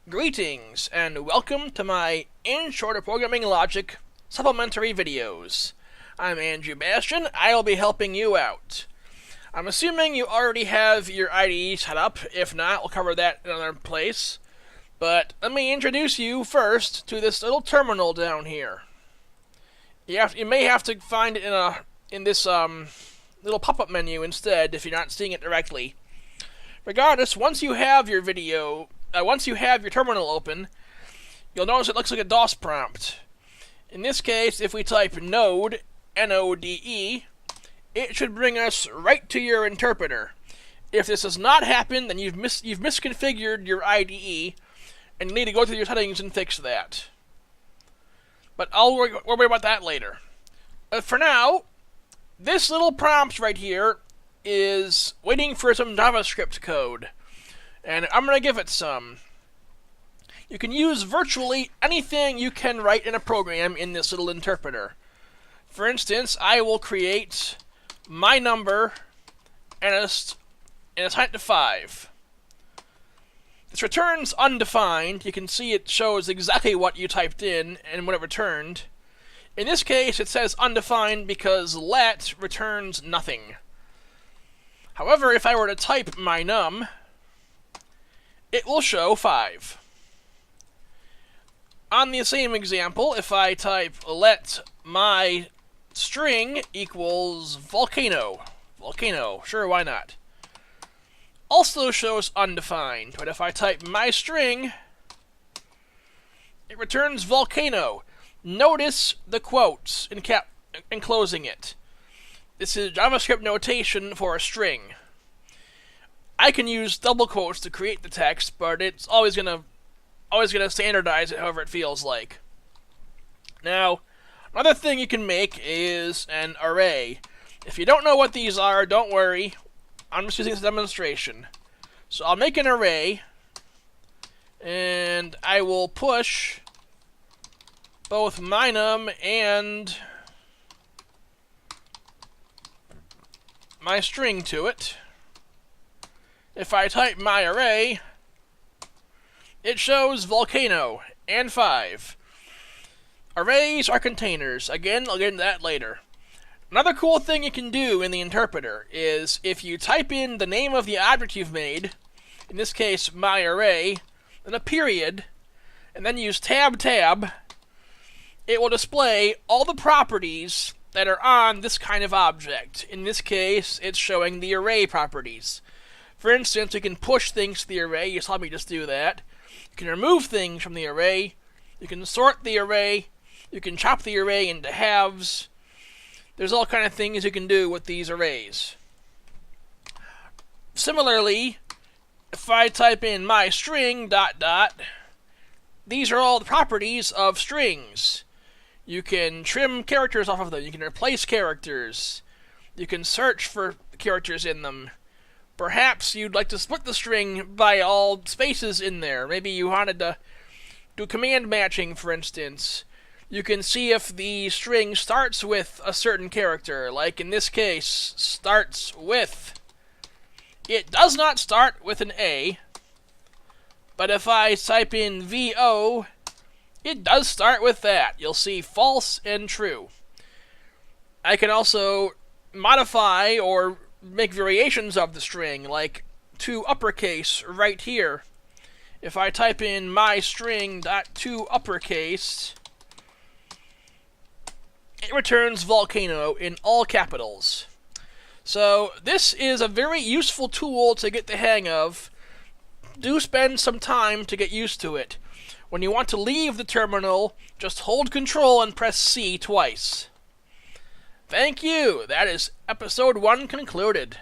Greetings, and welcome to my In Shorter Programming Logic supplementary videos. I'm Andrew Bastian. I will be helping you out. I'm assuming you already have your IDE set up. If not, we'll cover that in another place. But let me introduce you first to this little terminal down here. You may have to find it in this little pop-up menu instead if you're not seeing it directly. Regardless, once you have your terminal open, you'll notice it looks like a DOS prompt. In this case, if we type node, N-O-D-E, it should bring us right to your interpreter. If this does not happen, then you've misconfigured your IDE, and you need to go through your settings and fix that. But I'll worry about that later. For now, this little prompt right here is waiting for some JavaScript code. And I'm going to give it some. You can use virtually anything you can write in a program in this little interpreter. For instance, I will create my number and assign it to 5. This returns undefined. You can see it shows exactly what you typed in and what it returned. In this case, it says undefined because let returns nothing. However, if I were to type my num, it will show 5. On the same example, if I type let my string equals volcano, sure, why not? Also shows undefined, but if I type my string, it returns volcano. Notice the quotes enclosing it. This is JavaScript notation for a string. I can use double quotes to create the text, but it's always gonna standardize it however it feels like. Now, another thing you can make is an array. If you don't know what these are, don't worry. I'm just using this as a demonstration. So I'll make an array, and I will push both my num and my string to it. If I type my array, it shows volcano and 5. Arrays are containers. Again, I'll get into that later. Another cool thing you can do in the interpreter is if you type in the name of the object you've made, in this case my array, then a period, and then use tab, it will display all the properties that are on this kind of object. In this case, it's showing the array properties. For instance, you can push things to the array. You saw me just do that. You can remove things from the array. You can sort the array. You can chop the array into halves. There's all kind of things you can do with these arrays. Similarly, if I type in my string ... these are all the properties of strings. You can trim characters off of them. You can replace characters. You can search for characters in them. Perhaps you'd like to split the string by all spaces in there. Maybe you wanted to do command matching, for instance. You can see if the string starts with a certain character, like in this case, starts with. It does not start with an A, but if I type in VO, it does start with that. You'll see false and true. I can also modify or make variations of the string, like to uppercase right here. If I type in my string.to uppercase, it returns volcano in all capitals. So this is a very useful tool to get the hang of. Do spend some time to get used to it. When you want to leave the terminal, just hold Control and press C twice. Thank you. That is episode 1 concluded.